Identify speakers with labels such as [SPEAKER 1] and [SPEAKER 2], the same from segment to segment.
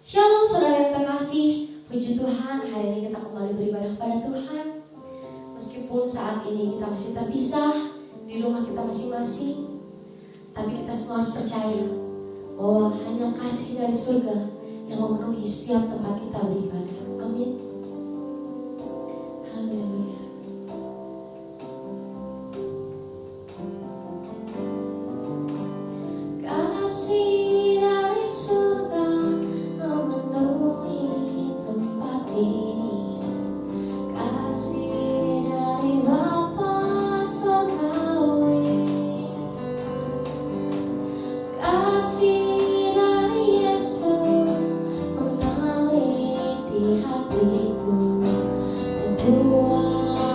[SPEAKER 1] Shalom saudara yang terkasih, puji Tuhan hari ini kita kembali beribadah kepada Tuhan. Meskipun saat ini kita masih terpisah di rumah kita masing-masing, tapi kita semua harus percaya bahwa hanya kasih dari surga yang memenuhi setiap tempat kita beribadah. Amin. Haleluya. Kasih dari surga memenuhi tempat ini. Kasih dari Bapa surgawi. Kasih dari Yesus mengalir di hatiku, membuat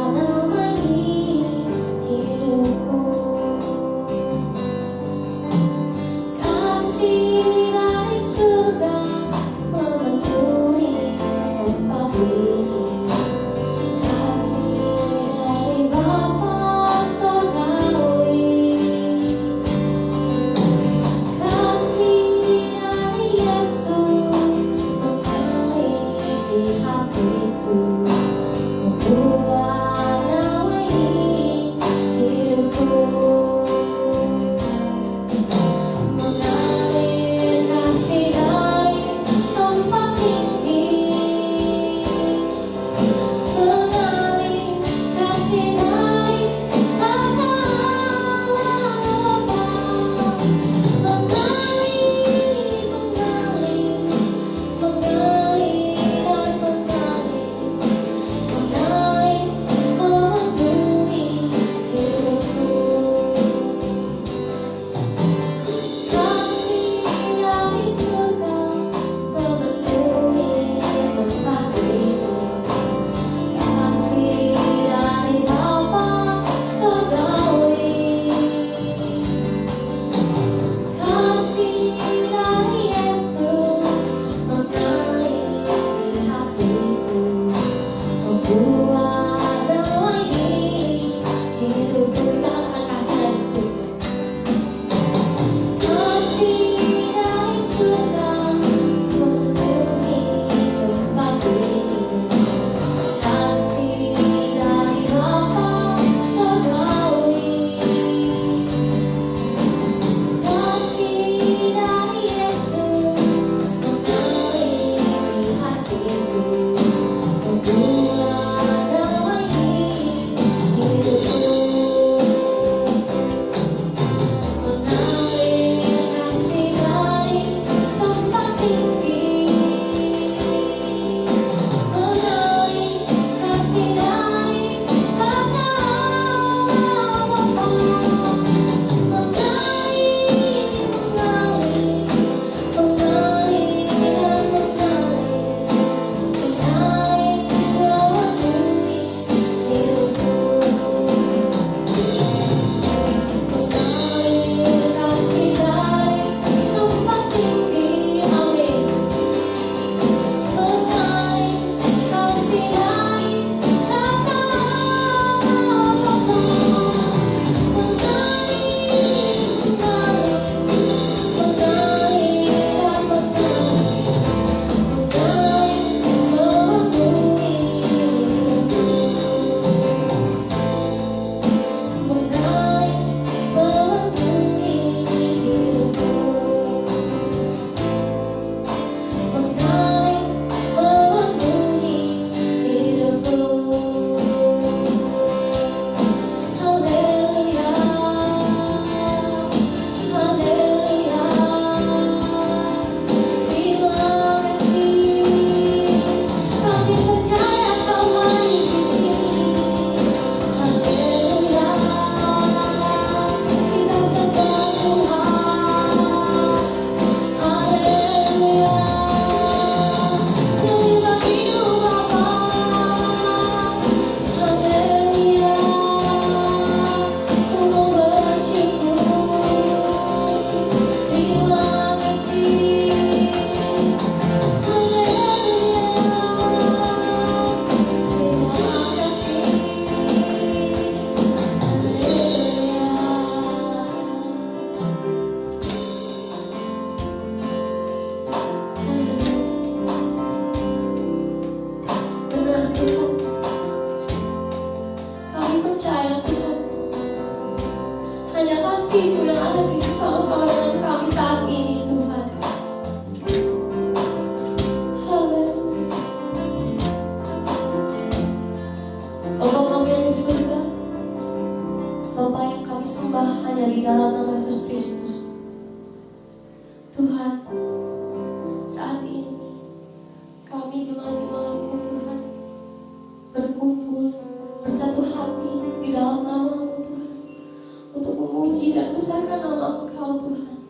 [SPEAKER 1] untuk memuji dan besarkan nama Engkau Tuhan.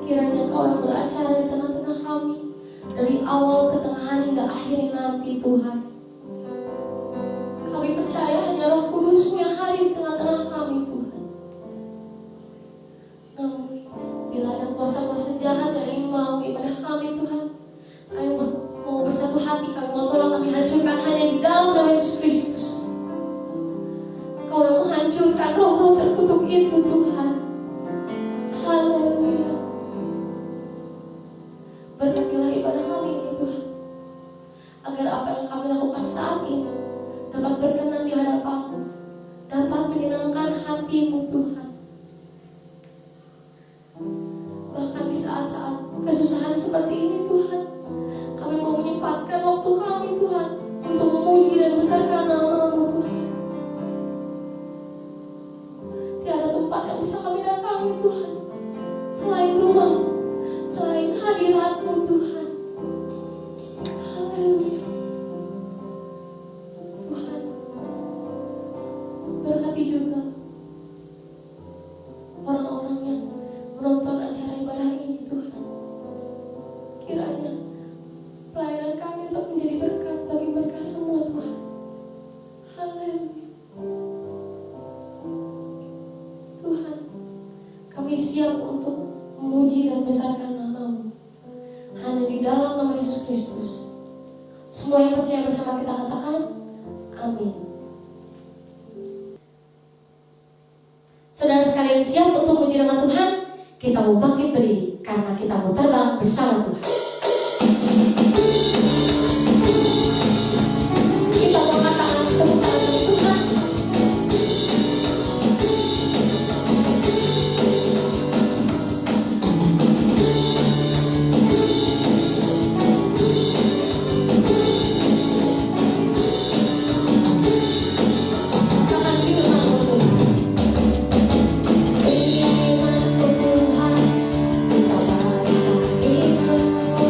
[SPEAKER 1] Kiranya Engkau yang beracara di tengah-tengah kami, dari awal, pertengahan hingga akhirnya nanti Tuhan. Kami percaya hanya Roh Kudus-Mu yang hadir di tengah-tengah kami Tuhan. Namun bila ada kuasa-kuasa jahat yang ingin mau ibadah kami Tuhan, kami mau bersatu hati, kami mau tolong kami hancurkan hanya di dalam nama Yesus Kristus. Kau yang menghancurkan roh-roh terkutuk itu Tuhan. Haleluya. Berkatilah ibadah kami ini Tuhan, agar apa yang kami lakukan saat ini dapat berkenan di hadapan-Mu, dapat menyenangkan hati-Mu Tuhan. Bahkan di saat-saat kesusahan seperti ini Tuhan, kami mau menyempatkan waktu kami Tuhan untuk memuji dan besarkan nama-Mu Tuhan. Tiada tempat yang bisa kami datangi Tuhan selain rumah, selain hadirat-Mu Tuhan. Haleluya. Tuhan, berkati juga orang-orang yang menonton acara ibadah ini Tuhan. Kiranya pelayanan kami untuk menjadi berkat bagi mereka semua Tuhan. Haleluya. Tuhan, kami siap untuk memuji dan besarkan nama-Mu hanya di dalam nama Yesus Kristus. Semua yang percaya bersama kita katakan amin. Saudara sekalian, siap untuk memuji nama Tuhan? Kita mau bangkit berdiri karena kita mau terbang bersama Tuhan. Kita mau katakan tepuk tangan untuk Tuhan. Firman-Mu Tuhan, kita berikan itu.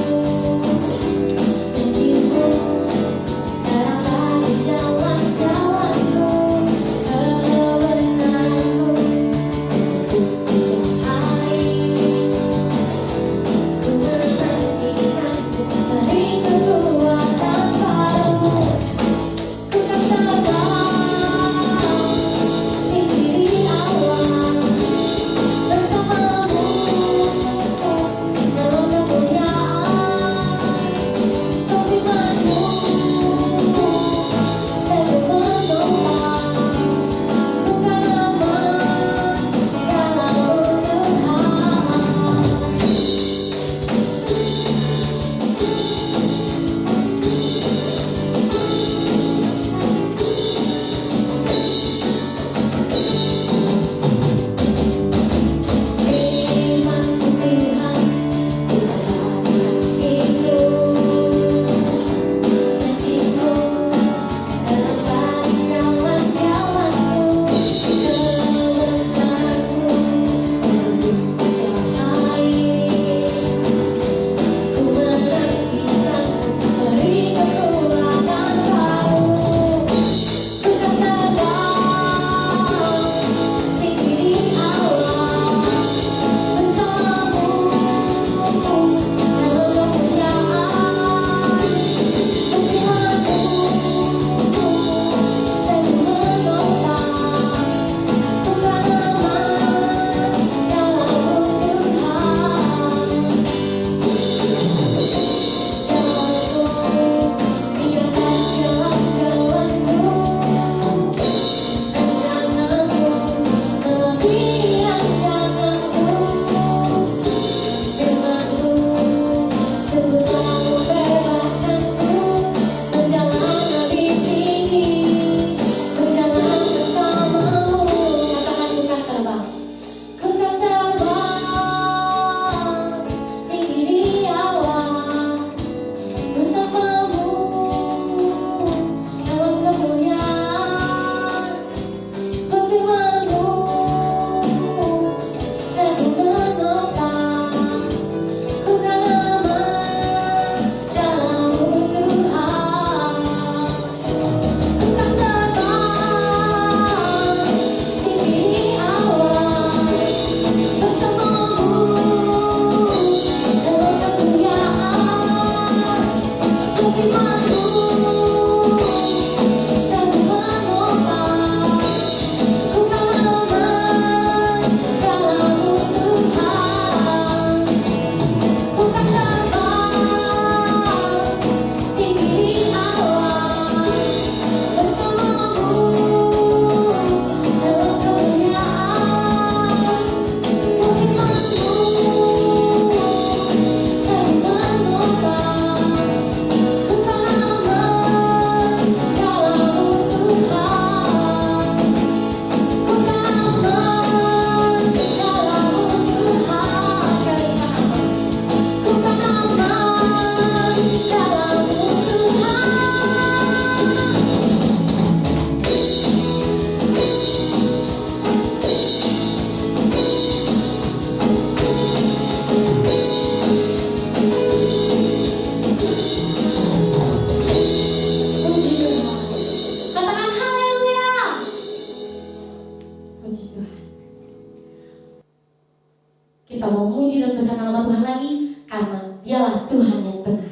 [SPEAKER 1] karena Dialah Tuhan yang benar.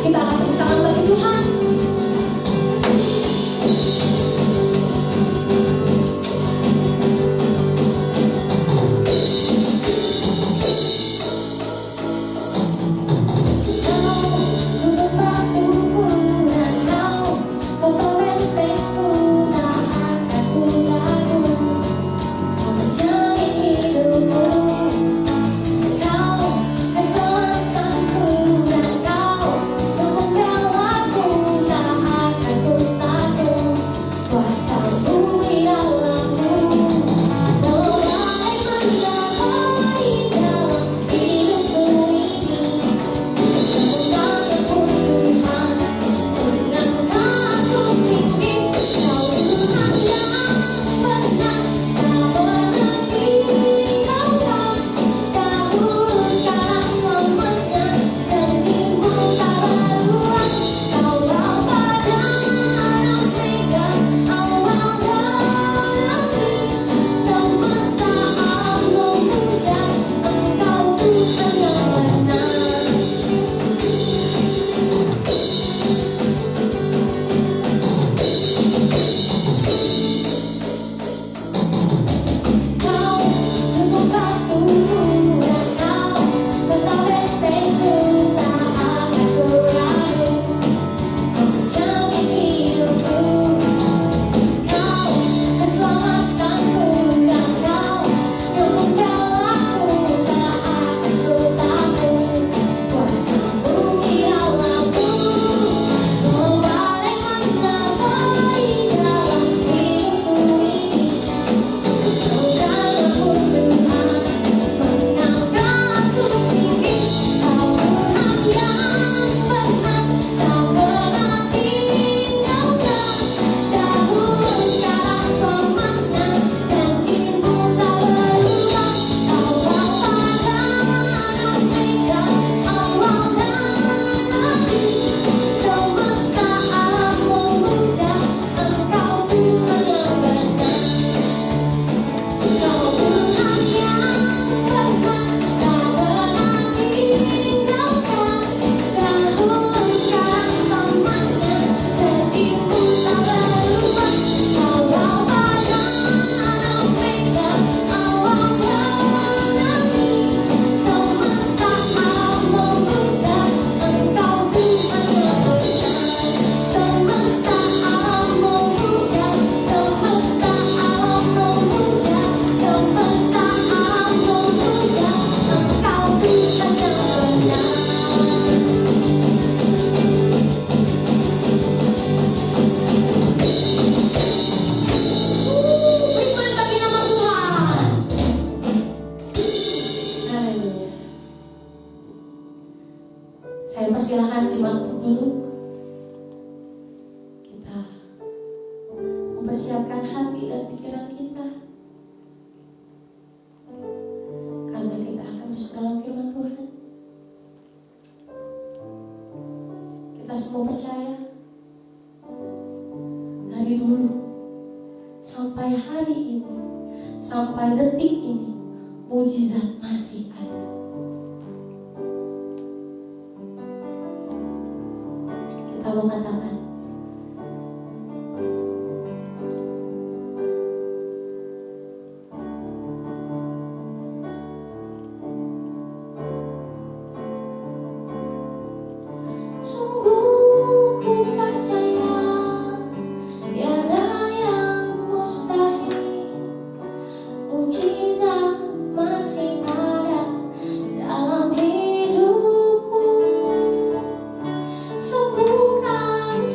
[SPEAKER 1] Kita akan tepuk tangan bagi Tuhan. Saya persilahkan jemaat untuk duduk. Kita mempersiapkan hati dan pikiran kita, karena kita akan masuk dalam firman Tuhan. Kita semua percaya dari dulu sampai hari ini, sampai detik ini, mujizat masih ada. Kita mengatakan, sungguh ku percaya tiada yang mustahil, mujizat masih ada dalam hidupku. Sembuhkan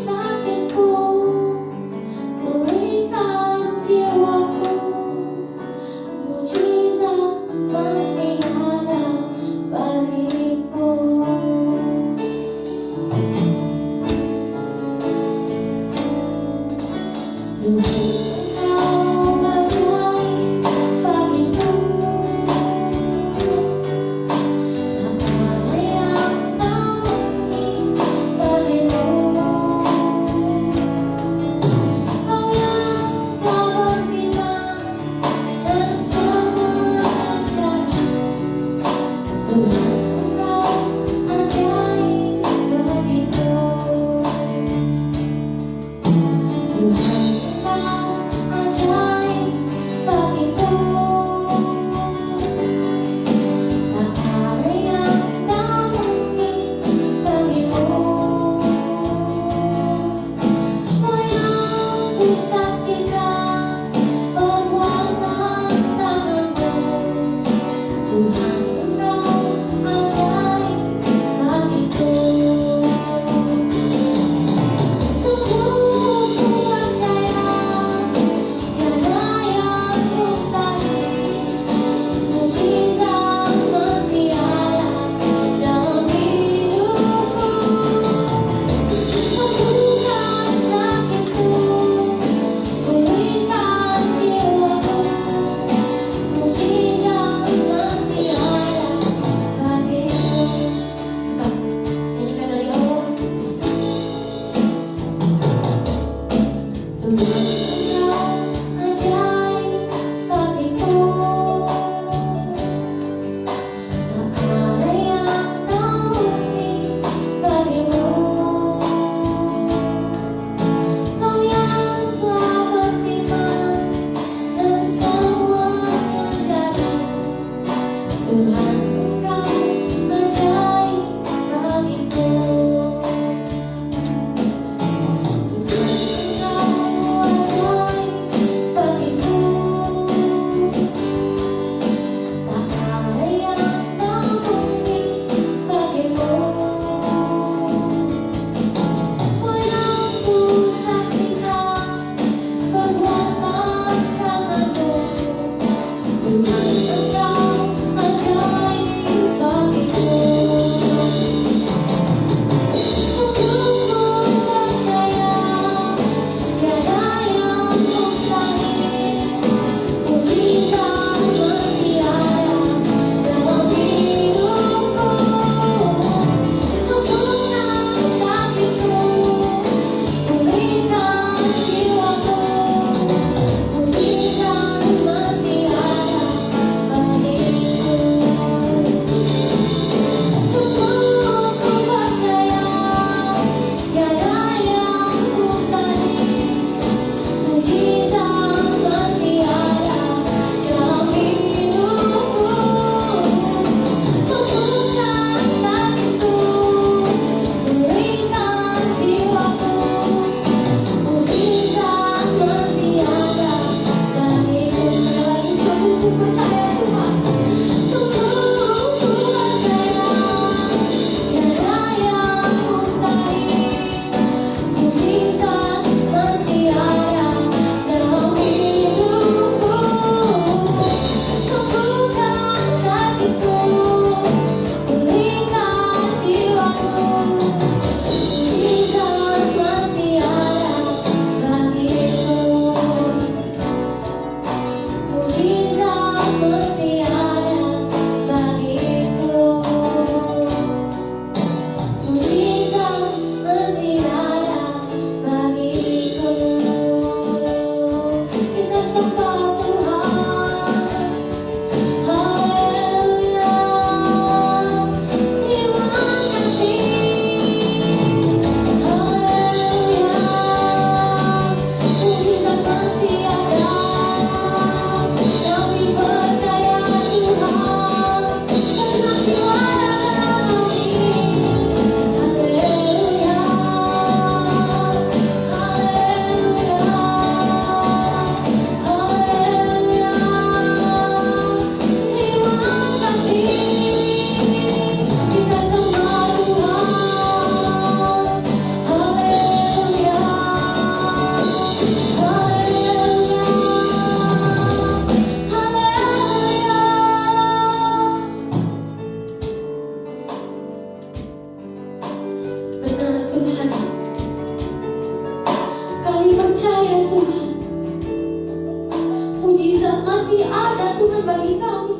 [SPEAKER 1] menebus.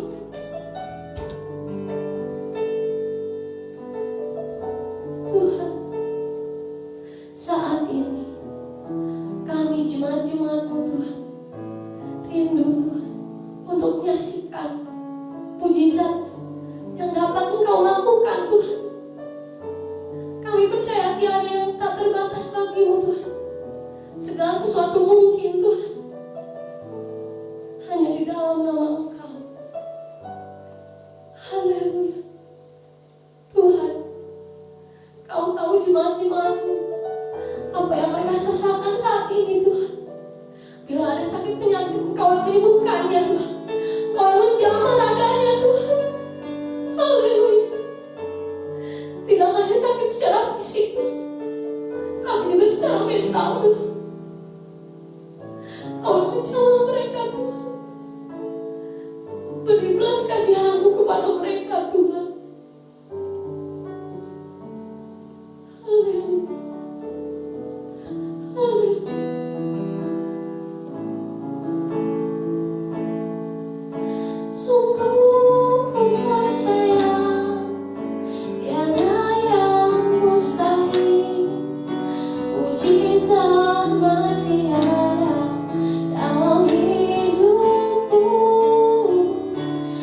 [SPEAKER 1] Tuhan, saat ini kami jemaat-jemaat-Mu Tuhan, rindu Tuhan untuk menyaksikan mujizat yang dapat Engkau lakukan Tuhan. Kami percaya tiada yang tak terbatas bagi-Mu Tuhan. Segala sesuatu mungkin Tuhan, hanya di dalam nama Engkau. Haleluya. Tuhan, Kau tahu jemaat-jemaat-Mu apa yang mereka rasakan saat ini Tuhan. Bila ada sakit penyakit, Engkau yang menyembuhkannya Tuhan. Kau yang menjamah raganya Tuhan. Haleluya. Tidak hanya sakit secara fisik Tuhan, tapi juga secara mental Tuhan. Kau yang menjamah mereka Tuhan. Beri belas kasihan-Mu kepada mereka Tuhan. Haleluya. Haleluya. Sungguh ku percaya tiada yang mustahil. Mujizat masih ada dalam hidupku.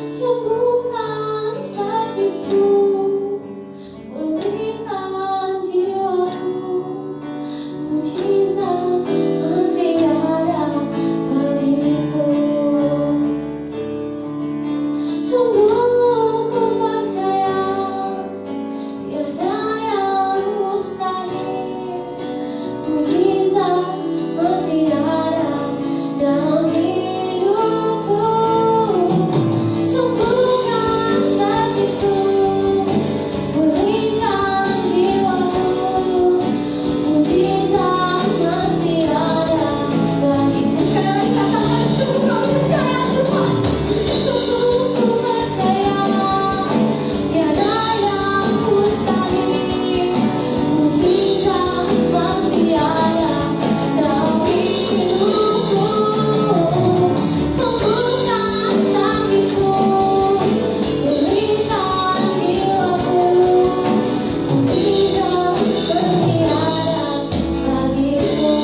[SPEAKER 1] Sembuhkan sakitku, pulihkan jiwaku. Mujizat masih ada bagiku. Sungguh ku percaya tiada yang mustahil. Mujizat masih ada dalam hidupku. Sembuhkan sakitku, pulihkan jiwaku. Mujizat masih ada bagiku. Sekali lagi katakan, sungguh kami percaya Tuhan. Sungguh ku percaya tiada yang mustahil. Mujizat masih ada dalam hidupku. Sembuhkan sakitku, pulihkan jiwaku. Mujizat masih ada bagiku.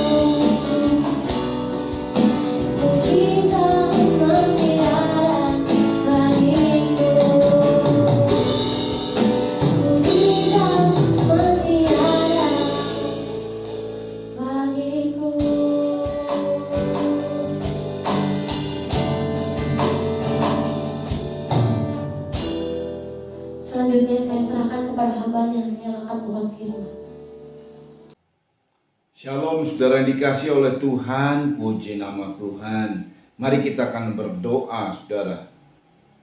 [SPEAKER 1] Mujizat masih ada bagiku. Mujizat masih ada bagiku. Selanjutnya saya serahkan kepada hamba-Nya yang akan berfirman.
[SPEAKER 2] Shalom saudara yang dikasihi oleh Tuhan, puji nama Tuhan. Mari kita akan berdoa saudara.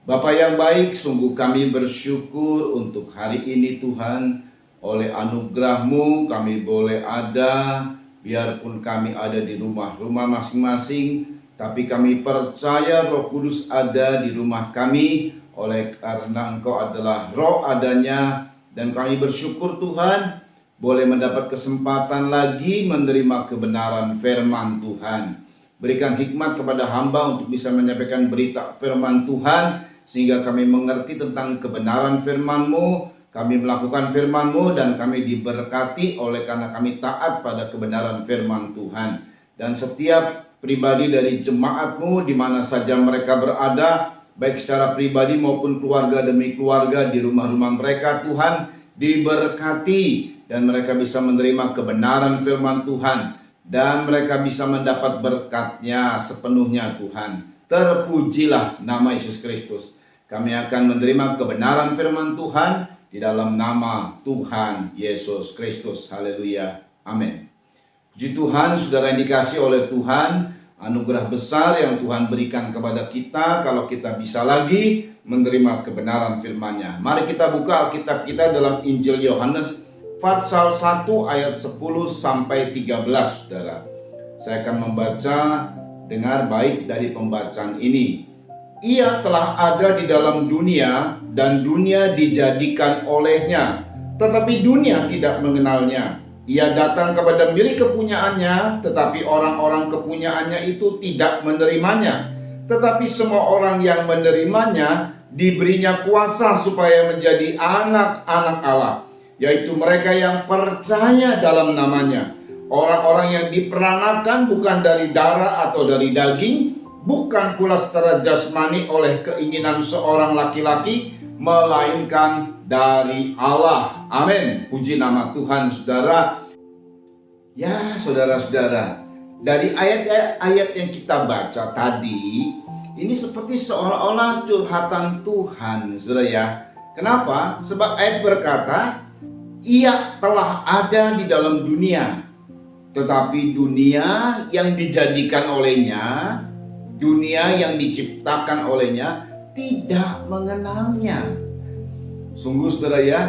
[SPEAKER 2] Bapa yang baik, sungguh kami bersyukur untuk hari ini Tuhan. Oleh anugerah-Mu kami boleh ada, biarpun kami ada di rumah-rumah masing-masing, tapi kami percaya Roh Kudus ada di rumah kami, oleh karena Engkau adalah roh adanya. Dan kami bersyukur Tuhan, boleh mendapat kesempatan lagi menerima kebenaran firman Tuhan. Berikan hikmat kepada hamba untuk bisa menyampaikan berita firman Tuhan, sehingga kami mengerti tentang kebenaran firman-Mu, kami melakukan firman-Mu, dan kami diberkati oleh karena kami taat pada kebenaran firman Tuhan. Dan setiap pribadi dari jemaat-Mu di mana saja mereka berada, baik secara pribadi maupun keluarga demi keluarga di rumah-rumah mereka, Tuhan, diberkati. Dan mereka bisa menerima kebenaran firman Tuhan, dan mereka bisa mendapat berkat-Nya sepenuhnya Tuhan. Terpujilah nama Yesus Kristus. Kami akan menerima kebenaran firman Tuhan di dalam nama Tuhan Yesus Kristus. Haleluya. Amin. Puji Tuhan, saudara yang dikasihi oleh Tuhan, anugerah besar yang Tuhan berikan kepada kita kalau kita bisa lagi menerima kebenaran firman-Nya. Mari kita buka Alkitab kita dalam Injil Yohanes pasal 1 ayat 10 sampai 13, saudara. Saya akan membaca, dengar baik dari pembacaan ini. Ia telah ada di dalam dunia, dan dunia dijadikan olehnya, tetapi dunia tidak mengenalnya. Ia datang kepada milik kepunyaannya, tetapi orang-orang kepunyaannya itu tidak menerimanya. tetapi semua orang yang menerimanya diberinya kuasa supaya menjadi anak-anak Allah, yaitu mereka yang percaya dalam namanya. Orang-orang yang diperanakan bukan dari darah atau dari daging, bukan pula secara jasmani oleh keinginan seorang laki-laki, melainkan dari Allah. Amin. Puji nama Tuhan, saudara. Ya, saudara-saudara, dari ayat-ayat yang kita baca tadi, ini seperti seolah-olah curhatan Tuhan, saudara ya. Kenapa? Sebab ayat berkata, Ia telah ada di dalam dunia, tetapi dunia yang dijadikan olehnya, dunia yang diciptakan olehnya, tidak mengenalnya. Sungguh saudara ya,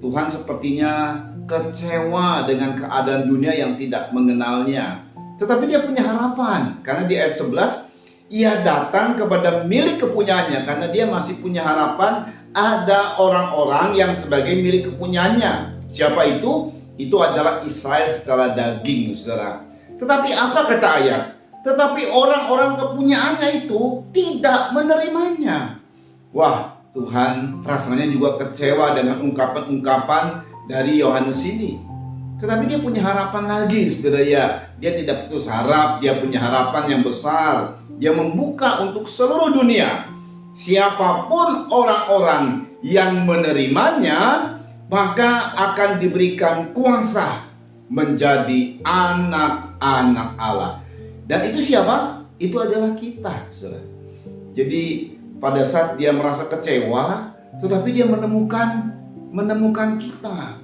[SPEAKER 2] Tuhan sepertinya kecewa dengan keadaan dunia yang tidak mengenalnya. Tetapi dia punya harapan, karena di ayat 11, Ia datang kepada milik kepunyaannya, karena dia masih punya harapan ada orang-orang yang sebagai milik kepunyaannya. Siapa itu? Itu adalah Israel secara daging, saudara. Tetapi apa kata ayat? Tetapi orang-orang kepunyaannya itu tidak menerimanya. Wah, Tuhan rasanya juga kecewa dengan ungkapan-ungkapan dari Yohanes ini. Tetapi dia punya harapan lagi, saudara ya. Dia tidak putus harap, dia punya harapan yang besar. Dia membuka untuk seluruh dunia. Siapapun orang-orang yang menerimanya, maka akan diberikan kuasa menjadi anak-anak Allah. Dan itu siapa? Itu adalah kita, saudara. Jadi pada saat dia merasa kecewa, tetapi dia menemukan kita,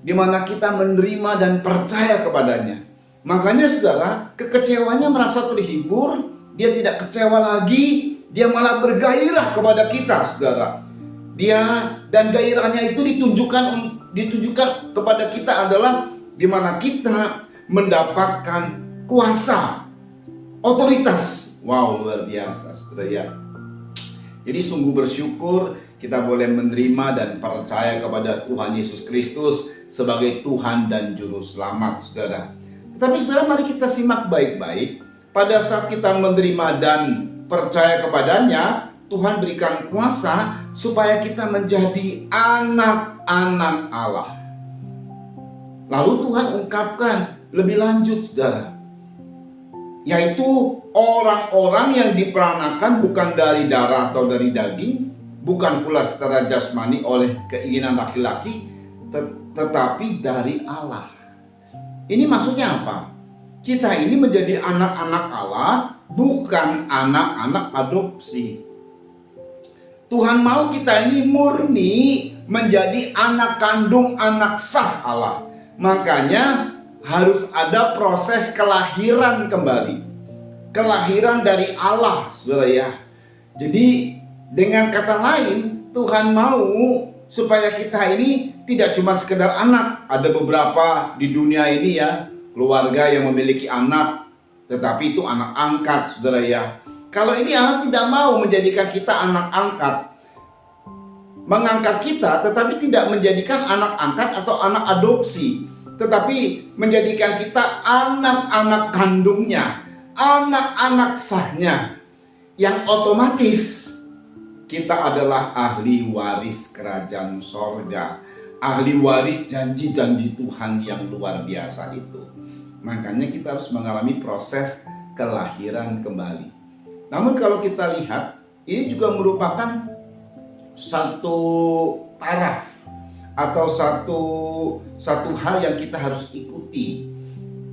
[SPEAKER 2] di mana kita menerima dan percaya kepadanya. Makanya saudara, kekecewanya merasa terhibur, dia tidak kecewa lagi, dia malah bergairah kepada kita, saudara. Dia dan gairahnya itu ditunjukkan kepada kita adalah di mana kita mendapatkan kuasa, otoritas. Wow, luar biasa, saudara ya. Jadi sungguh bersyukur kita boleh menerima dan percaya kepada Tuhan Yesus Kristus sebagai Tuhan dan Juru Selamat, saudara. Tetapi saudara, mari kita simak baik-baik. Pada saat kita menerima dan percaya kepadanya, Tuhan berikan kuasa supaya kita menjadi anak-anak Allah. Lalu Tuhan ungkapkan lebih lanjut, saudara, yaitu orang-orang yang diperanakan bukan dari darah atau dari daging, bukan pula secara jasmani oleh keinginan laki-laki, tetapi dari Allah. Ini maksudnya apa? Kita ini menjadi anak-anak Allah, bukan anak-anak adopsi. Tuhan mau kita ini murni menjadi anak kandung, anak sah Allah. Makanya harus ada proses kelahiran kembali. Kelahiran dari Allah, saudara ya. Jadi dengan kata lain, Tuhan mau supaya kita ini tidak cuma sekedar anak. Ada beberapa di dunia ini ya, keluarga yang memiliki anak, tetapi itu anak angkat, saudara ya. Kalau ini Allah tidak mau menjadikan kita anak angkat, mengangkat kita, tetapi tidak menjadikan anak angkat atau anak adopsi, tetapi menjadikan kita anak-anak kandungnya, anak-anak sahnya, yang otomatis kita adalah ahli waris kerajaan sorga, ahli waris janji-janji Tuhan yang luar biasa itu. Makanya kita harus mengalami proses kelahiran kembali. Namun kalau kita lihat, ini juga merupakan satu taraf atau satu hal yang kita harus ikuti.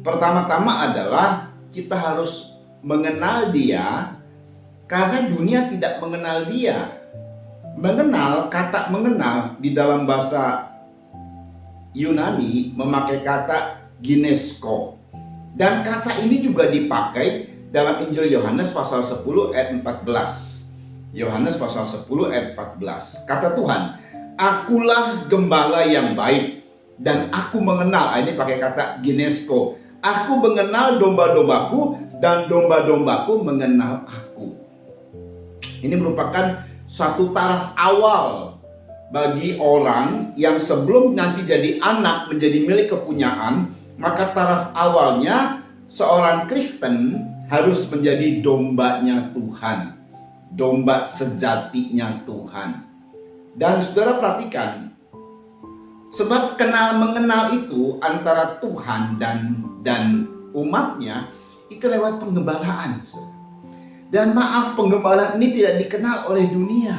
[SPEAKER 2] Pertama-tama adalah kita harus mengenal Dia, karena dunia tidak mengenal Dia. Kata mengenal di dalam bahasa Yunani memakai kata ginesko. Dan kata ini juga dipakai dalam Injil Yohanes pasal 10 ayat 14. Yohanes pasal 10 ayat 14. Kata Tuhan, Akulah gembala yang baik dan aku mengenal. Ini pakai kata ginesko. Aku mengenal domba-dombaku dan domba-dombaku mengenal aku. Ini merupakan satu taraf awal bagi orang yang sebelum nanti jadi anak menjadi milik kepunyaan. Maka taraf awalnya seorang Kristen harus menjadi dombanya Tuhan, domba sejatinya Tuhan. Dan saudara perhatikan, sebab mengenal itu antara Tuhan dan umatnya itu lewat penggembalaan. Dan maaf, penggembalaan ini tidak dikenal oleh dunia.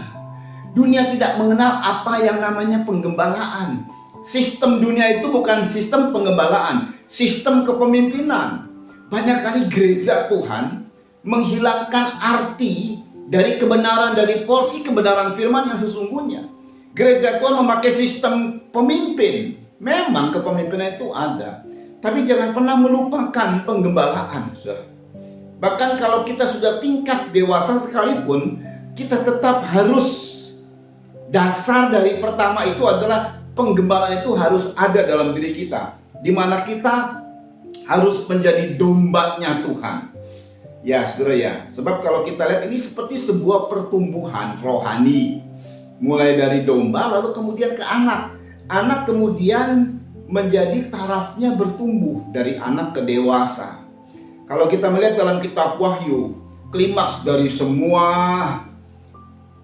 [SPEAKER 2] Dunia tidak mengenal apa yang namanya penggembalaan. Sistem dunia itu bukan sistem penggembalaan, sistem kepemimpinan. Banyak kali gereja Tuhan menghilangkan arti dari kebenaran, dari porsi kebenaran firman yang sesungguhnya. Gereja Tuhan memakai sistem pemimpin. Memang kepemimpinan itu ada, tapi jangan pernah melupakan penggembalaan. Bahkan kalau kita sudah tingkat dewasa sekalipun, kita tetap harus, dasar dari pertama itu adalah penggembalaan itu harus ada dalam diri kita, di mana kita harus menjadi dombanya Tuhan. Ya saudara ya, sebab kalau kita lihat ini seperti sebuah pertumbuhan rohani. Mulai dari domba lalu kemudian ke anak. Anak kemudian menjadi tarafnya bertumbuh dari anak ke dewasa. Kalau kita melihat dalam kitab Wahyu, klimaks dari semua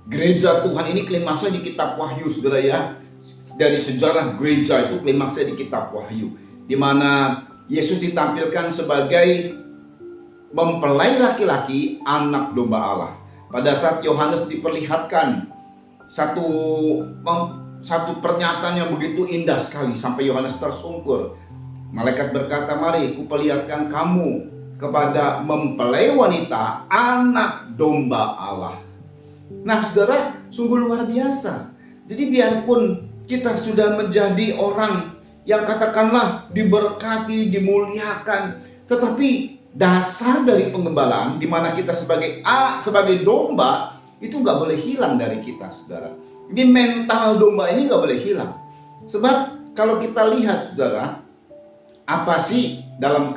[SPEAKER 2] gereja Tuhan ini klimaksnya di kitab Wahyu, saudara ya. Dari sejarah gereja itu klimaksnya di kitab Wahyu, di mana Yesus ditampilkan sebagai mempelai laki-laki, anak domba Allah. Pada saat Yohanes diperlihatkan satu pernyataan yang begitu indah sekali sampai Yohanes tersungkur. Malaikat berkata, "Mari kuperlihatkan kamu kepada mempelai wanita, anak domba Allah." Nah saudara, sungguh luar biasa. Jadi biarpun kita sudah menjadi orang yang katakanlah diberkati, dimuliakan, tetapi dasar dari penggembalaan, di mana kita sebagai domba itu nggak boleh hilang dari kita, saudara. Ini mental domba ini nggak boleh hilang. Sebab kalau kita lihat, saudara, apa sih dalam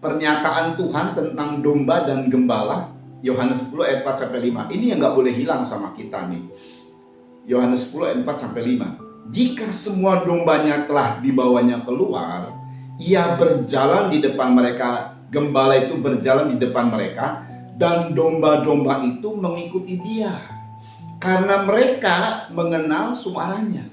[SPEAKER 2] pernyataan Tuhan tentang domba dan gembala? Yohanes 10 ayat 4 sampai 5. Ini yang nggak boleh hilang sama kita nih. Yohanes 10 ayat 4 sampai 5. Jika semua dombanya telah dibawanya keluar, ia berjalan di depan mereka, gembala itu berjalan di depan mereka, dan domba-domba itu mengikuti dia. Karena mereka mengenal suaranya.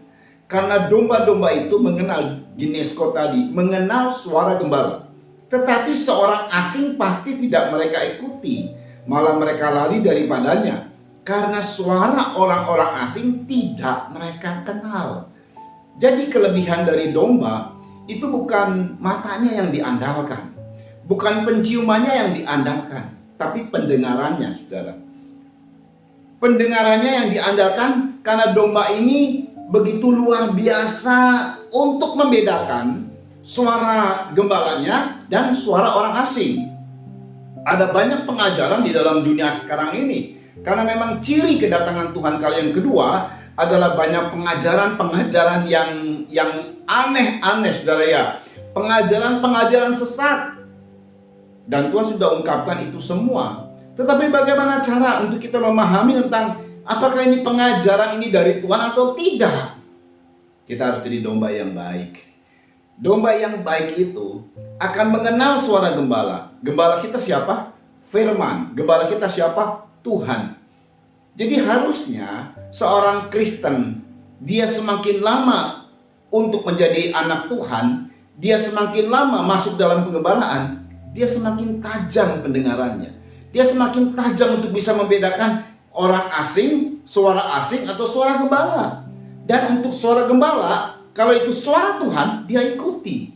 [SPEAKER 2] Karena domba-domba itu mengenal, ginesko tadi, mengenal suara gembala. Tetapi seorang asing pasti tidak mereka ikuti, malah mereka lari daripadanya. Karena suara orang-orang asing tidak mereka kenal. Jadi kelebihan dari domba itu bukan matanya yang diandalkan, bukan penciumannya yang diandalkan, tapi pendengarannya, saudara. Pendengarannya yang diandalkan karena domba ini begitu luar biasa untuk membedakan suara gembalanya dan suara orang asing. Ada banyak pengajaran di dalam dunia sekarang ini, karena memang ciri kedatangan Tuhan kali yang kedua adalah banyak pengajaran yang aneh-aneh, saudara ya. Pengajaran sesat. Dan Tuhan sudah ungkapkan itu semua. Tetapi bagaimana cara untuk kita memahami tentang apakah ini pengajaran ini dari Tuhan atau tidak? Kita harus jadi domba yang baik. Domba yang baik itu akan mengenal suara gembala. Gembala kita siapa? Firman. Gembala kita siapa? Tuhan. Jadi harusnya seorang Kristen, dia semakin lama untuk menjadi anak Tuhan, dia semakin lama masuk dalam penggembalaan, dia semakin tajam pendengarannya. Dia semakin tajam untuk bisa membedakan orang asing, suara asing atau suara gembala. Dan untuk suara gembala, kalau itu suara Tuhan, dia ikuti.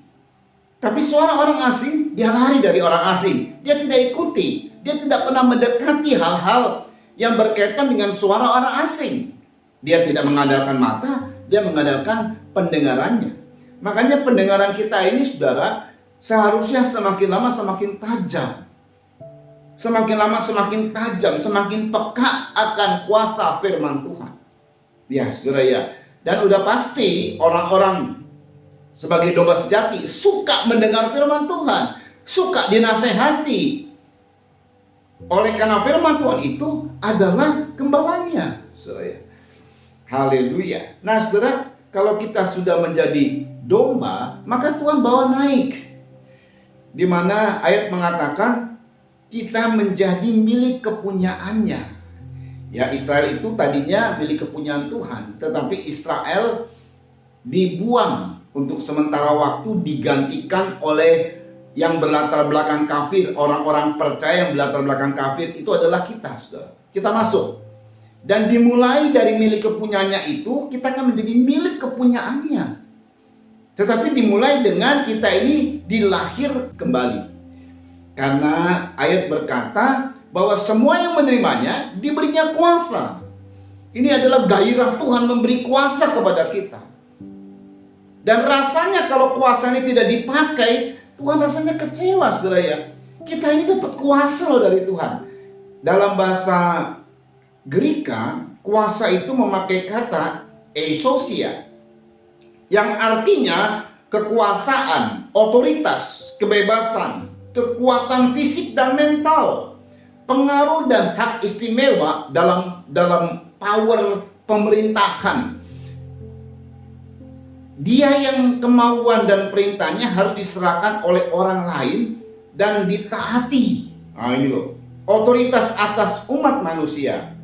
[SPEAKER 2] Tapi suara orang asing, dia lari dari orang asing. Dia tidak ikuti. Dia tidak pernah mendekati hal-hal yang berkaitan dengan suara orang asing. Dia tidak mengandalkan mata, dia mengandalkan pendengarannya. Makanya pendengaran kita ini, saudara, seharusnya semakin lama semakin tajam. Semakin lama semakin tajam, semakin peka akan kuasa firman Tuhan. Ya, saudara ya. Dan udah pasti orang-orang sebagai domba sejati suka mendengar firman Tuhan, suka dinasehati. Oleh karena firman Tuhan itu adalah gembalanya, saudara. Haleluya. Nah, saudara, kalau kita sudah menjadi domba, maka Tuhan bawa naik. di mana ayat mengatakan kita menjadi milik kepunyaannya. Ya, Israel itu tadinya milik kepunyaan Tuhan, tetapi Israel dibuang untuk sementara waktu, digantikan oleh yang berlatar belakang kafir. Orang-orang percaya yang berlatar belakang kafir itu adalah kita, saudara. Kita masuk. Dan dimulai dari milik kepunyaannya itu, kita akan menjadi milik kepunyaannya. Tetapi dimulai dengan kita ini dilahir kembali. Karena ayat berkata bahwa semua yang menerimanya diberinya kuasa. Ini adalah gairah Tuhan memberi kuasa kepada kita. Dan rasanya kalau kuasa ini tidak dipakai, Tuhan rasanya kecewa, saudara ya. Kita ini dapat kuasa loh dari Tuhan. Dalam bahasa Greka, kuasa itu memakai kata exousia, yang artinya kekuasaan, otoritas, kebebasan, kekuatan fisik dan mental, pengaruh dan hak istimewa dalam power pemerintahan. Dia yang kemauan dan perintahnya harus diserahkan oleh orang lain dan ditaati. Nah ini loh, otoritas atas umat manusia.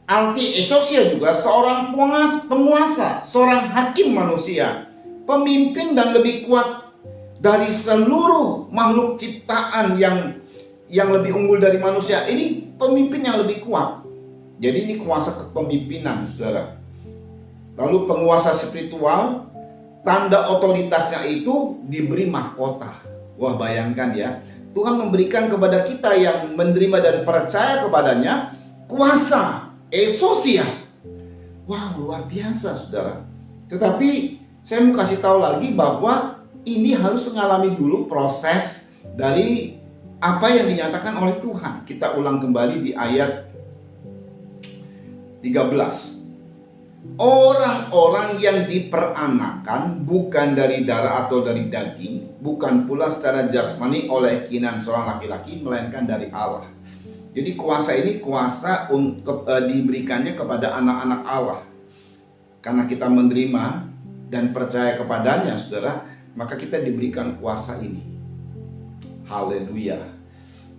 [SPEAKER 2] Arti exousia juga seorang penguasa, seorang hakim manusia, pemimpin dan lebih kuat dari seluruh makhluk ciptaan yang lebih unggul dari manusia. Ini pemimpin yang lebih kuat. Jadi ini kuasa kepemimpinan, saudara. Lalu penguasa spiritual, tanda otoritasnya itu diberi mahkota. Wah, bayangkan ya, Tuhan memberikan kepada kita yang menerima dan percaya kepadanya kuasa exousia. Wah, luar biasa, saudara. Tetapi saya mau kasih tahu lagi bahwa ini harus mengalami dulu proses dari apa yang dinyatakan oleh Tuhan. Kita ulang kembali di ayat 13. Orang-orang yang diperanakan bukan dari darah atau dari daging, bukan pula secara jasmani oleh keinginan seorang laki-laki, melainkan dari Allah. Jadi kuasa ini kuasa untuk diberikannya kepada anak-anak Allah. Karena kita menerima dan percaya kepadanya, saudara, maka kita diberikan kuasa ini. Haleluya.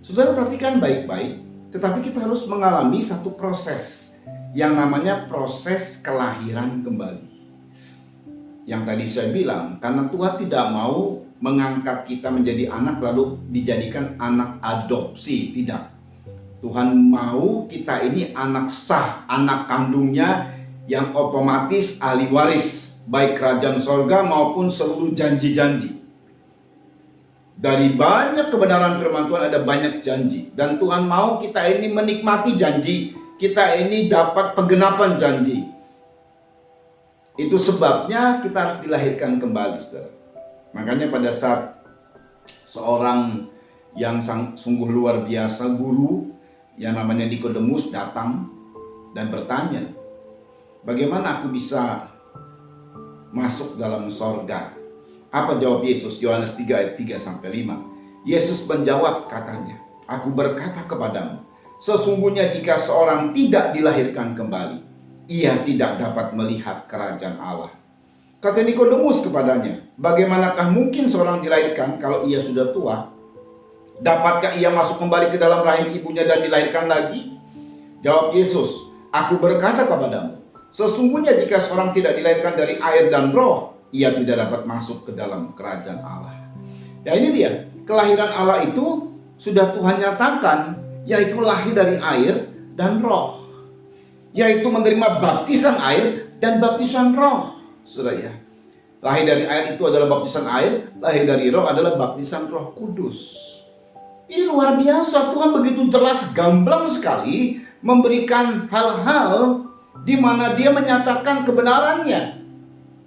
[SPEAKER 2] Saudara perhatikan baik-baik, tetapi kita harus mengalami satu proses yang namanya proses kelahiran kembali. Yang tadi saya bilang, karena Tuhan tidak mau mengangkat kita menjadi anak lalu dijadikan anak adopsi, tidak. Tuhan mau kita ini anak sah, anak kandungnya yang otomatis ahli waris, baik kerajaan sorga maupun seluruh janji-janji. Dari banyak kebenaran firman Tuhan ada banyak janji. Dan Tuhan mau kita ini menikmati janji. Kita ini dapat penggenapan janji. Itu sebabnya kita harus dilahirkan kembali, saudara. Makanya pada saat seorang yang sungguh luar biasa, guru yang namanya Nikodemus datang dan bertanya, bagaimana aku bisa masuk dalam sorga? Apa jawab Yesus? Yohanes 3 ayat 3-5. Yesus menjawab, katanya, aku berkata kepadamu, sesungguhnya jika seorang tidak dilahirkan kembali, ia tidak dapat melihat kerajaan Allah. Kata Nikodemus kepadanya, bagaimanakah mungkin seorang dilahirkan kalau ia sudah tua? Dapatkah ia masuk kembali ke dalam rahim ibunya dan dilahirkan lagi? Jawab Yesus, aku berkata kepadamu, sesungguhnya jika seorang tidak dilahirkan dari air dan roh, ia tidak dapat masuk ke dalam kerajaan Allah. Ya ini dia, kelahiran Allah itu sudah Tuhan nyatakan, yaitu lahir dari air dan roh, yaitu menerima baptisan air dan baptisan roh. Saudara ya, lahir dari air itu adalah baptisan air, lahir dari roh adalah baptisan Roh Kudus. Ini luar biasa, Tuhan begitu jelas, gamblang sekali memberikan hal-hal di mana Dia menyatakan kebenarannya.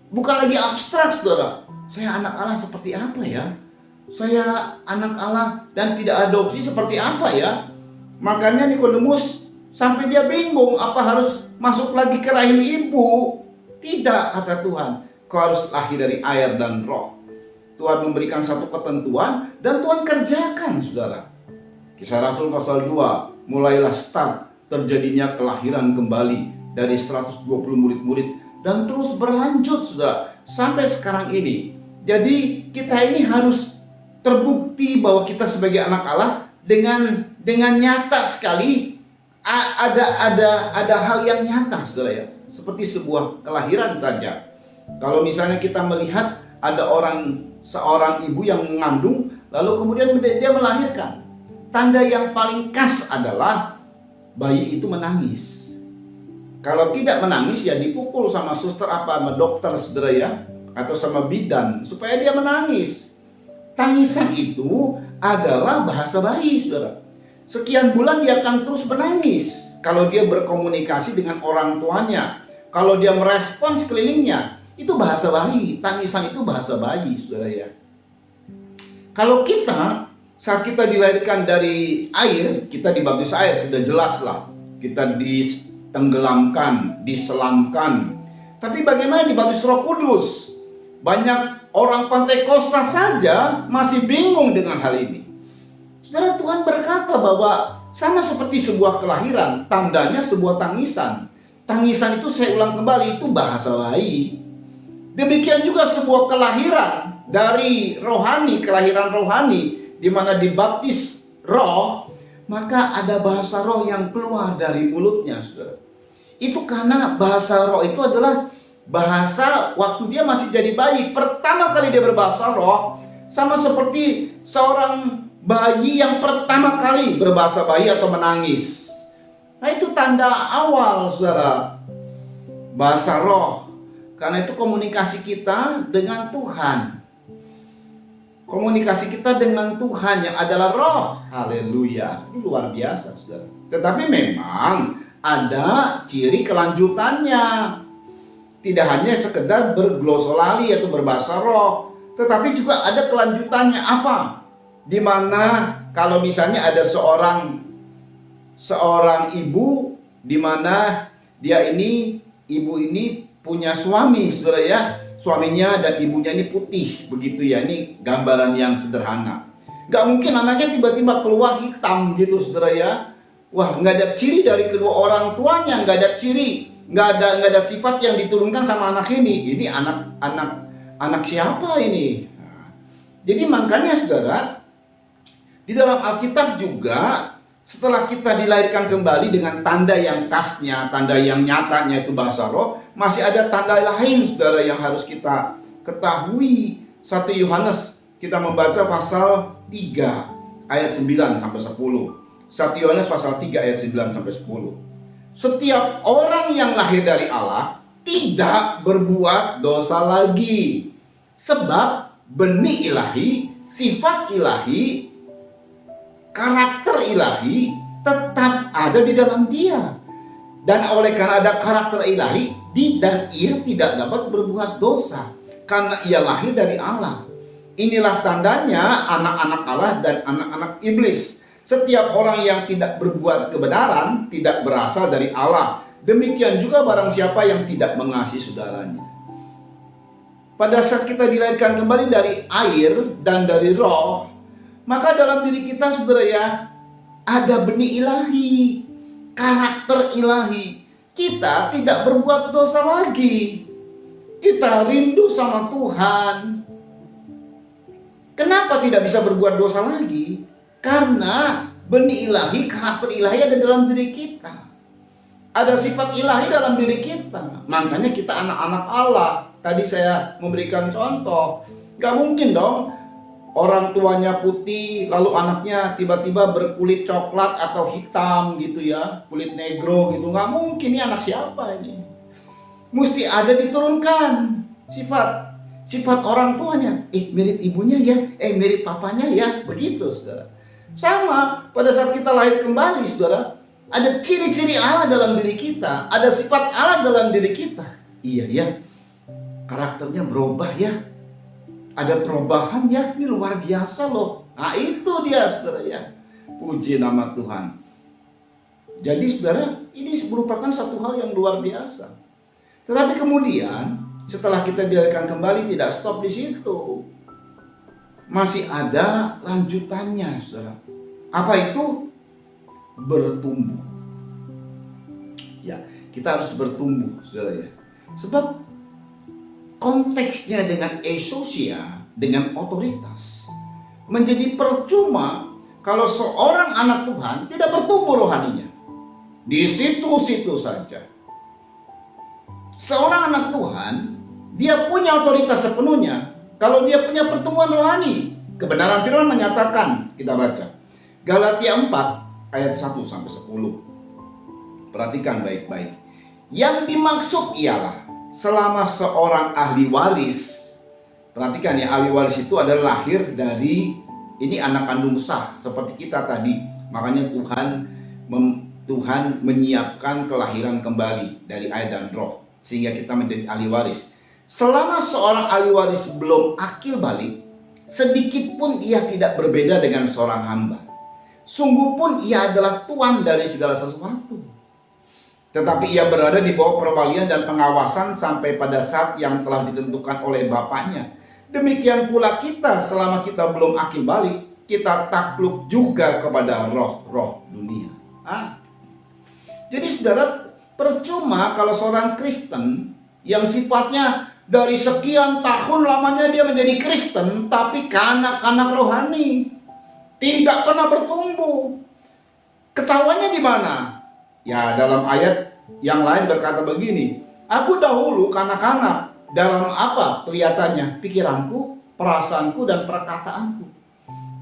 [SPEAKER 2] Bukan lagi abstrak, saudara. Saya anak Allah seperti apa ya? Saya anak Allah dan tidak adopsi seperti apa ya? Makanya Nikodemus sampai dia bingung, apa harus masuk lagi ke rahim ibu? Tidak, kata Tuhan, kau harus lahir dari air dan roh. Tuhan memberikan satu ketentuan dan Tuhan kerjakan, saudara. Kisah Rasul pasal 2, mulailah start terjadinya kelahiran kembali dari 120 murid-murid dan terus berlanjut, saudara, sampai sekarang ini. Jadi kita ini harus terbukti bahwa kita sebagai anak Allah dengan nyata sekali ada hal yang nyata, saudara ya. Seperti sebuah kelahiran saja. Kalau misalnya kita melihat ada seorang ibu yang mengandung, lalu kemudian dia melahirkan. Tanda yang paling khas adalah bayi itu menangis. Kalau tidak menangis ya dipukul sama suster sama dokter, saudara ya, atau sama bidan supaya dia menangis. Tangisan itu adalah bahasa bayi, saudara. Sekian bulan dia akan terus menangis. Kalau dia berkomunikasi dengan orang tuanya, kalau dia merespon sekelilingnya, itu bahasa bayi. Tangisan itu bahasa bayi, saudara ya. Kalau saat kita dilahirkan dari air, kita dibaptis air, sudah jelas lah. Kita ditenggelamkan, diselamkan. Tapi bagaimana dibaptis Roh Kudus? Banyak orang Pantai Kosta saja masih bingung dengan hal ini. Saudara, Tuhan berkata bahwa sama seperti sebuah kelahiran, tandanya sebuah tangisan. Tangisan itu, saya ulang kembali, itu bahasa bayi. Demikian juga sebuah kelahiran dari rohani, kelahiran rohani, di mana dibaptis roh, maka ada bahasa roh yang keluar dari mulutnya, saudara. Itu karena bahasa roh itu adalah bahasa waktu dia masih jadi bayi. Pertama kali dia berbahasa roh, sama seperti seorang bayi yang pertama kali berbahasa bayi atau menangis. Nah, itu tanda awal, saudara, bahasa roh. Karena itu komunikasi kita dengan Tuhan. Komunikasi kita dengan Tuhan yang adalah roh. Haleluya. Ini luar biasa, saudara. Tetapi memang ada ciri kelanjutannya. Tidak hanya sekedar berglosolali atau berbahasa roh, tetapi juga ada kelanjutannya. Apa? Dimana kalau misalnya ada seorang ibu, dimana ibu ini punya suami, saudara ya. Suaminya dan ibunya ini putih, begitu ya. Ini gambaran yang sederhana. Gak mungkin anaknya tiba-tiba keluar hitam gitu, saudara ya. Wah, nggak ada ciri dari kedua orang tuanya, nggak ada ciri, nggak ada sifat yang diturunkan sama anak ini. Ini anak siapa ini? Nah, jadi makanya, saudara, di dalam Alkitab juga, setelah kita dilahirkan kembali dengan tanda yang khasnya, tanda yang nyatanya itu bahasa roh, masih ada tanda lain, saudara, yang harus kita ketahui. 1 Yohanes, kita membaca pasal 3 ayat 9 sampai 10. 1 Yohanes pasal 3 ayat 9 sampai 10. Setiap orang yang lahir dari Allah tidak berbuat dosa lagi, sebab benih ilahi, sifat ilahi, karakter ilahi tetap ada di dalam dia. Dan oleh karena ada karakter ilahi, dan ia tidak dapat berbuat dosa karena ia lahir dari Allah. Inilah tandanya anak-anak Allah dan anak-anak iblis. Setiap orang yang tidak berbuat kebenaran tidak berasal dari Allah. Demikian juga barang siapa yang tidak mengasihi saudaranya. Pada saat kita dilahirkan kembali dari air dan dari roh, maka dalam diri kita, saudara ya, ada benih ilahi, karakter ilahi. Kita tidak berbuat dosa lagi. Kita rindu sama Tuhan. Kenapa tidak bisa berbuat dosa lagi? Karena benih ilahi, karakter ilahi ada dalam diri kita. Ada sifat ilahi dalam diri kita. Makanya kita anak-anak Allah. Tadi saya memberikan contoh. Gak mungkin dong orang tuanya putih, lalu anaknya tiba-tiba berkulit coklat atau hitam gitu ya, kulit negro gitu. Gak mungkin, ini anak siapa ini? Mesti ada diturunkan sifat orang tuanya. Mirip ibunya ya, mirip papanya ya, begitu, saudara. Sama pada saat kita lahir kembali, saudara, ada ciri-ciri Allah dalam diri kita, ada sifat Allah dalam diri kita. Iya ya, karakternya berubah ya, ada perubahan ya, ini luar biasa loh. Nah itu dia, saudara ya, puji nama Tuhan. Jadi saudara, ini merupakan satu hal yang luar biasa. Tetapi kemudian setelah kita dilahirkan kembali, tidak stop di situ. Masih ada lanjutannya, saudara. Apa itu? Bertumbuh. Ya, kita harus bertumbuh, saudara ya. Sebab konteksnya dengan esosia, dengan otoritas. menjadi percuma kalau seorang anak Tuhan tidak bertumbuh rohaninya. Di situ-situ saja. Seorang anak Tuhan, dia punya otoritas sepenuhnya kalau dia punya pertumbuhan rohani. Kebenaran firman menyatakan, kita baca Galatia 4 ayat 1 sampai 10. Perhatikan baik-baik. Yang dimaksud ialah selama seorang ahli waris. Perhatikan ya, ahli waris itu adalah lahir dari ini anak kandung sah seperti kita tadi. Makanya Tuhan menyiapkan kelahiran kembali dari air dan roh sehingga kita menjadi ahli waris. Selama seorang ahli waris belum akil balik, sedikit pun ia tidak berbeda dengan seorang hamba. Sungguh pun ia adalah tuan dari segala sesuatu. Tetapi ia berada di bawah perwalian dan pengawasan sampai pada saat yang telah ditentukan oleh Bapaknya. Demikian pula kita, selama kita belum akil balik, kita takluk juga kepada roh-roh dunia. Jadi saudara, percuma kalau seorang Kristen yang sifatnya dari sekian tahun lamanya dia menjadi Kristen, tapi kanak-kanak rohani, tidak pernah bertumbuh. Ketahuannya di mana? Ya, dalam ayat yang lain berkata begini, aku dahulu kanak-kanak. Dalam apa kelihatannya? Pikiranku, perasaanku, dan perkataanku.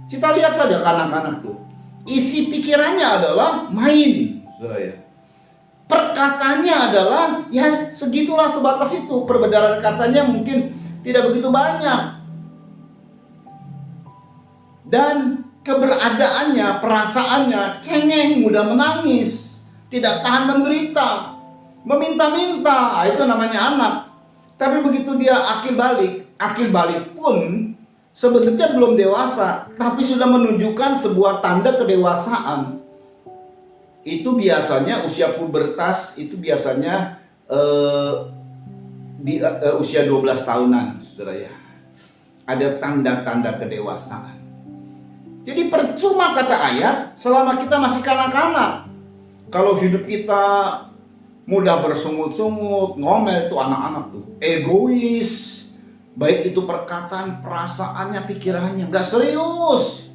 [SPEAKER 2] Kita lihat saja kanak-kanak tuh. Isi pikirannya adalah main, saudara ya. Perkataannya adalah ya segitulah, sebatas itu. Perbedaan katanya mungkin tidak begitu banyak. Dan keberadaannya, perasaannya cengeng, mudah menangis, tidak tahan menderita, meminta-minta, itu namanya anak. Tapi begitu dia akil balik pun sebenarnya belum dewasa, tapi sudah menunjukkan sebuah tanda kedewasaan. Itu biasanya usia pubertas, itu biasanya di usia 12 tahunan, saudara ya. Ada tanda-tanda kedewasaan. Jadi percuma kata ayat selama kita masih kanak-kanak. Kalau hidup kita mudah bersungut-sungut, ngomel, itu anak-anak tuh egois, baik itu perkataan, perasaannya, pikirannya nggak serius,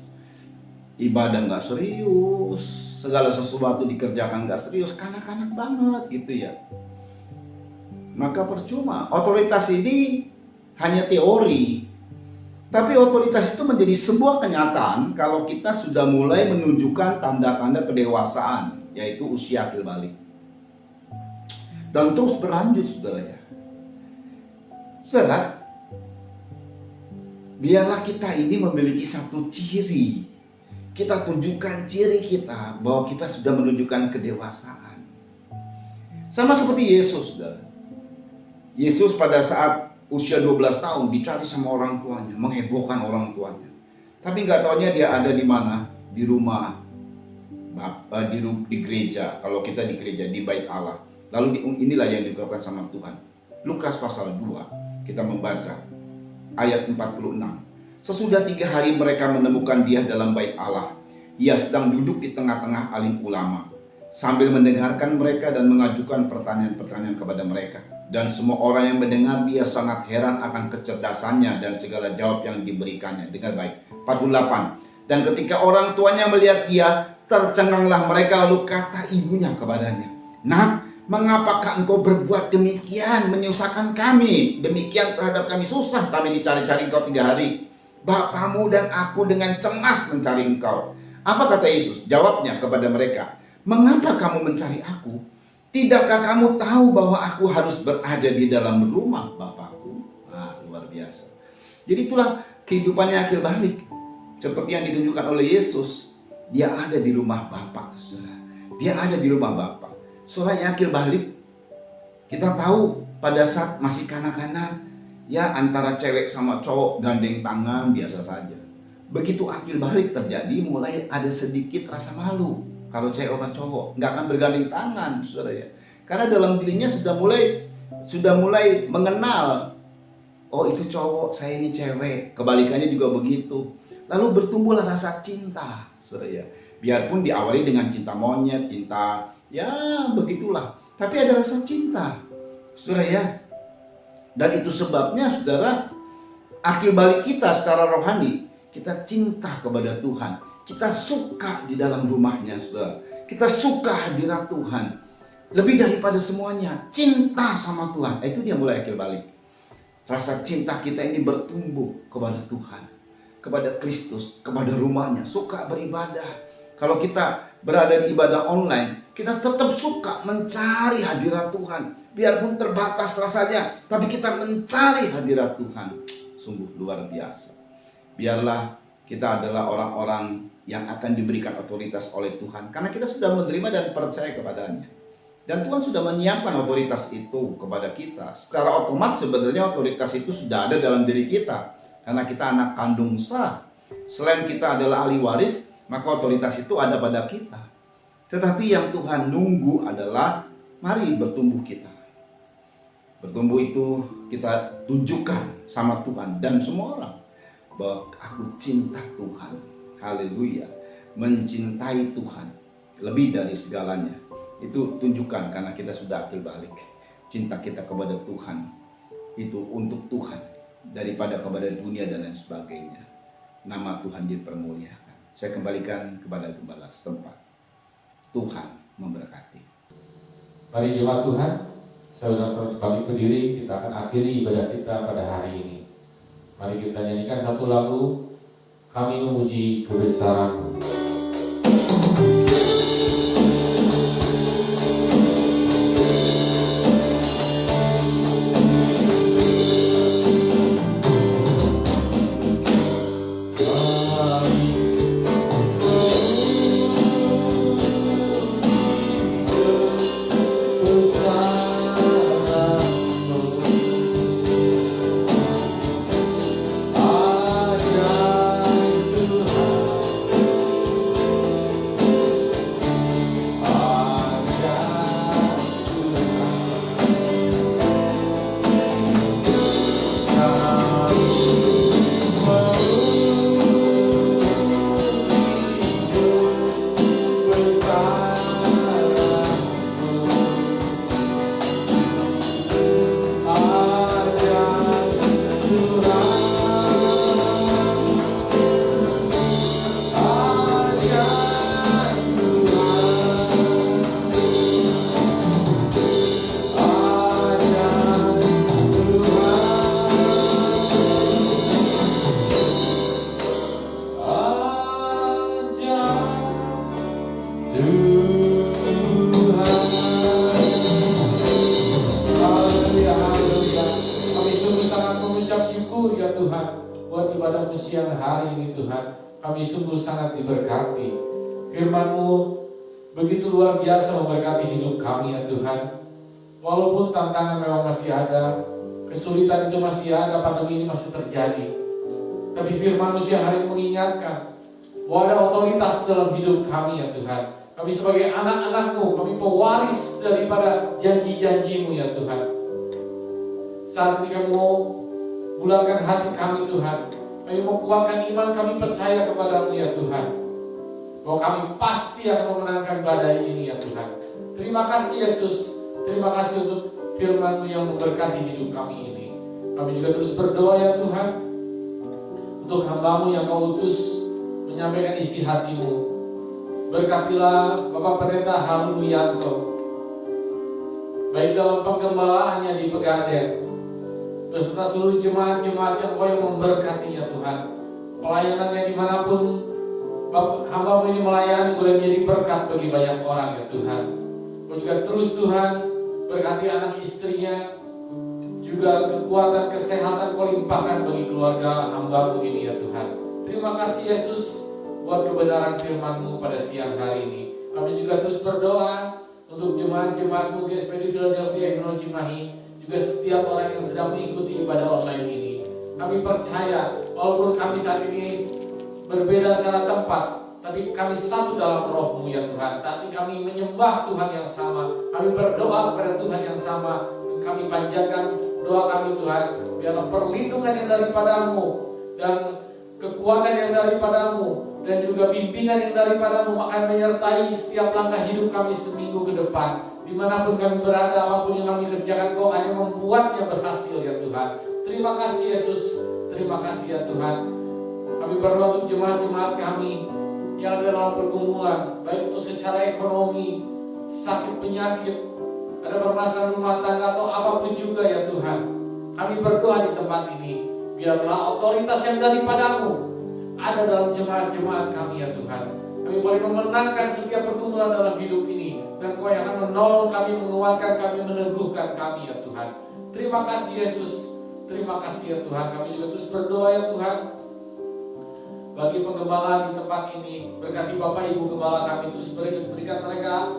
[SPEAKER 2] ibadah nggak serius, segala sesuatu dikerjakan nggak serius, kanak-kanak banget gitu ya. Maka percuma. Otoritas ini hanya teori, tapi otoritas itu menjadi sebuah kenyataan kalau kita sudah mulai menunjukkan tanda-tanda kedewasaan, yaitu usia akil balik. Dan terus berlanjut, saudara ya. Saudara, biarlah kita ini memiliki satu ciri. Kita tunjukkan ciri kita bahwa kita sudah menunjukkan kedewasaan. Sama seperti Yesus, saudara. Yesus pada saat usia 12 tahun dicari sama orang tuanya, menghebohkan orang tuanya. Tapi nggak taunya dia ada di mana? Di rumah, di gereja. Kalau kita di gereja, di bait Allah. Lalu inilah yang diungkapkan sama Tuhan. Lukas pasal 2, kita membaca ayat 46. Sesudah 3 hari mereka menemukan dia dalam bait Allah. Ia sedang duduk di tengah-tengah alim ulama, sambil mendengarkan mereka dan mengajukan pertanyaan-pertanyaan kepada mereka. Dan semua orang yang mendengar dia sangat heran akan kecerdasannya dan segala jawab yang diberikannya. Dengar baik, 48. Dan ketika orang tuanya melihat dia, tercenganglah mereka, lalu kata ibunya kepadanya, "Nak, mengapakah engkau berbuat demikian, menyusahkan kami? Demikian terhadap kami susah, kami dicari-cari engkau 3 hari. Bapamu dan aku dengan cemas mencari engkau." Apa kata Yesus? Jawabnya kepada mereka, "Mengapa kamu mencari aku? Tidakkah kamu tahu bahwa aku harus berada di dalam rumah Bapakku?" Luar biasa. Jadi itulah kehidupannya akil balik. Seperti yang ditunjukkan oleh Yesus. Dia ada di rumah Bapa. Dia ada di rumah Bapa. Seorang yang akil balik, kita tahu pada saat masih kanak-kanak, ya antara cewek sama cowok gandeng tangan biasa saja. Begitu akil balik terjadi, mulai ada sedikit rasa malu. Kalau cewek sama cowok nggak akan bergandeng tangan, saudara ya. Karena dalam dirinya sudah mulai mengenal, oh itu cowok, saya ini cewek. Kebalikannya juga begitu. Lalu bertumbuhlah rasa cinta, saudara ya. Biarpun diawali dengan cinta monyet, cinta ya begitulah. Tapi ada rasa cinta, saudara ya. Dan itu sebabnya, saudara, akil balik kita secara rohani Kita cinta kepada Tuhan. Kita suka di dalam rumahnya, saudara. Kita suka hadirat Tuhan. Lebih daripada semuanya, cinta sama Tuhan. Itu dia mulai akil balik. Rasa cinta kita ini bertumbuh kepada Tuhan, kepada Kristus, kepada rumahnya. Suka beribadah. Kalau kita berada di ibadah online, kita tetap suka mencari hadirat Tuhan. Biarpun terbatas rasanya, tapi kita mencari hadirat Tuhan. Sungguh luar biasa. Biarlah kita adalah orang-orang yang akan diberikan otoritas oleh Tuhan, karena kita sudah menerima dan percaya kepadanya. Dan Tuhan sudah menyiapkan otoritas itu kepada kita. Secara otomatis sebenarnya otoritas itu sudah ada dalam diri kita, karena kita anak kandung sah. Selain kita adalah ahli waris, maka otoritas itu ada pada kita. Tetapi yang Tuhan nunggu adalah mari bertumbuh kita. Bertumbuh itu kita tunjukkan sama Tuhan dan semua orang bahwa aku cinta Tuhan. Haleluya. Mencintai Tuhan lebih dari segalanya. Itu tunjukkan karena kita sudah akil balik. Cinta kita kepada Tuhan itu untuk Tuhan daripada kepada dunia dan lain sebagainya. Nama Tuhan dipermuliakan. Saya kembalikan kepada gembala setempat. Tuhan memberkati.
[SPEAKER 3] Mari jemaat Tuhan, saudara-saudara kami berdiri, kita akan akhiri ibadah kita pada hari ini. Mari kita nyanyikan satu lagu, Kami Memuji Kebesaran-Mu. Siang hari ini Tuhan, kami sungguh sangat diberkati. Firman-Mu begitu luar biasa memberkati hidup kami ya Tuhan. Walaupun tantangan memang masih ada, kesulitan itu masih ada, pandemi ini masih terjadi, tapi Firman-Mu siang hari mengingatkan bahwa ada otoritas dalam hidup kami ya Tuhan. Kami sebagai anak-anak-Mu, kami pewaris daripada janji-janji-Mu ya Tuhan. Saat ini kami mau bulatkan hati kami Tuhan. Kami menguatkan iman kami percaya kepada-Mu ya Tuhan, bahwa kami pasti akan memenangkan badai ini ya Tuhan. Terima kasih Yesus. Terima kasih untuk firman-Mu yang memberkati hidup kami ini. Kami juga terus berdoa ya Tuhan, untuk hamba-Mu yang Kau utus menyampaikan isi hati-Mu. Berkatilah Bapak Pendeta Harun Wiyanto, baik dalam penggembalaannya di Pegadaian, beserta seluruh jemaat-jemaat yang Kau yang memberkati ya Tuhan. Pelayanannya dimanapun hamba-Mu ini melayani boleh menjadi berkat bagi banyak orang ya Tuhan. Kau juga terus Tuhan berkati anak istrinya, juga kekuatan kesehatan Kau limpahkan bagi keluarga hamba-Mu ini ya Tuhan. Terima kasih Yesus buat kebenaran firman-Mu pada siang hari ini. Kami juga terus berdoa untuk jemaat-jemaat-Mu GSPD Philadelphia Ibnu Cimahi, juga setiap orang yang sedang mengikuti ibadah online ini. Kami percaya walaupun kami saat ini berbeda secara tempat, tapi kami satu dalam roh-Mu ya Tuhan. Saat ini kami menyembah Tuhan yang sama, kami berdoa kepada Tuhan yang sama. Kami panjatkan doa kami Tuhan, biarlah perlindungan yang daripada-Mu dan kekuatan yang daripada-Mu dan juga bimbingan yang daripada-Mu akan menyertai setiap langkah hidup kami seminggu ke depan. Dimanapun kami berada, apapun yang kami kerjakan, Kau hanya membuatnya berhasil ya Tuhan. Terima kasih Yesus, terima kasih ya Tuhan. Kami berdoa untuk jemaat-jemaat kami yang ada dalam pergumulan, baik itu secara ekonomi, sakit penyakit, ada permasalahan rumah tangga atau apapun juga ya Tuhan. Kami berdoa di tempat ini, biarlah otoritas yang daripadamu ada dalam jemaat-jemaat kami ya Tuhan. Kami boleh memenangkan setiap pergumulan dalam hidup ini, dan Kau yang akan menolong kami, menguatkan kami, meneguhkan kami ya Tuhan. Terima kasih Yesus, terima kasih ya Tuhan. Kami juga terus berdoa ya Tuhan bagi penggembalaan di tempat ini. Berkati Bapak Ibu Gembala kami, terus berikan mereka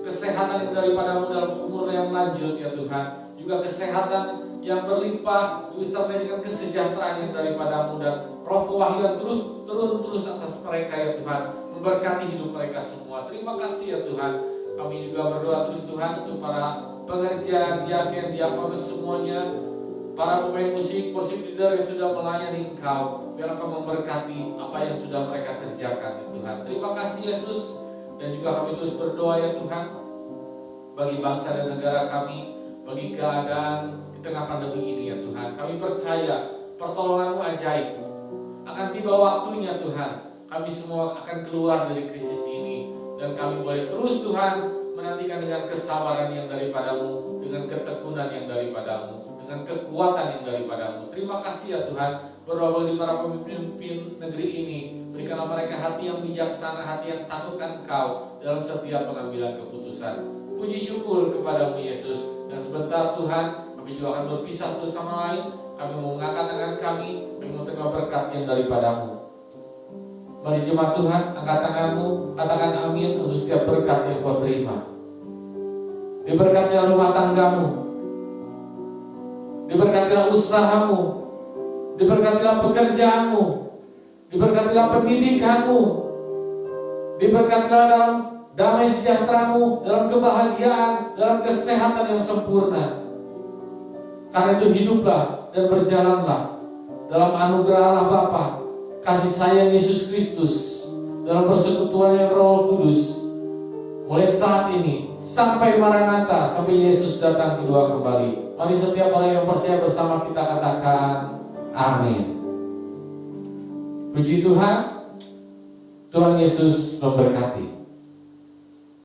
[SPEAKER 3] kesehatan yang daripadamu dalam umur yang lanjut ya Tuhan. Juga kesehatan yang berlimpah, disertai dengan kesejahteraan yang daripadamu, dan roh kewahyuan terus atas mereka ya Tuhan, memberkati hidup mereka semua. Terima kasih ya Tuhan. Kami juga berdoa terus Tuhan untuk para pengerja, diaken, diakonus semuanya, para pemain musik, worship leader yang sudah melayani Engkau. Biar Engkau memberkati apa yang sudah mereka kerjakan ya Tuhan. Terima kasih Yesus. Dan juga kami terus berdoa ya Tuhan bagi bangsa dan negara kami, bagi keadaan di tengah pandemi ini ya Tuhan. Kami percaya pertolongan-Mu ajaib. Akan tiba waktunya Tuhan, kami semua akan keluar dari krisis ini, dan kami boleh terus Tuhan menantikan dengan kesabaran yang daripadamu, dengan ketekunan yang daripadamu, dengan kekuatan yang daripadamu. Terima kasih ya Tuhan. Berdoa bagi para pemimpin negeri ini, berikanlah mereka hati yang bijaksana, hati yang takutkan Engkau dalam setiap pengambilan keputusan. Puji syukur kepadamu Yesus. Dan sebentar Tuhan, kami juga akan berpisah satu sama lain. Kami mau mengangkat tangan kami mau terima berkat yang daripadamu. Mari jemaat Tuhan, angkat tanganmu, katakan amin untuk setiap berkat yang kau terima. Diberkatilah rumah tanggamu, diberkatilah usahamu, diberkatilah pekerjaanmu, diberkatilah pendidikanmu, diberkatilah dalam damai sejahteramu, dalam kebahagiaan, dalam kesehatan yang sempurna. Karena itu hiduplah dan berjalanlah dalam anugerah Allah Bapa, kasih sayang Yesus Kristus, dalam persekutuan yang Roh Kudus, mulai saat ini sampai Maranatha, sampai Yesus datang kedua kembali. Mari setiap orang yang percaya bersama kita katakan amin. Puji Tuhan. Tuhan Yesus memberkati.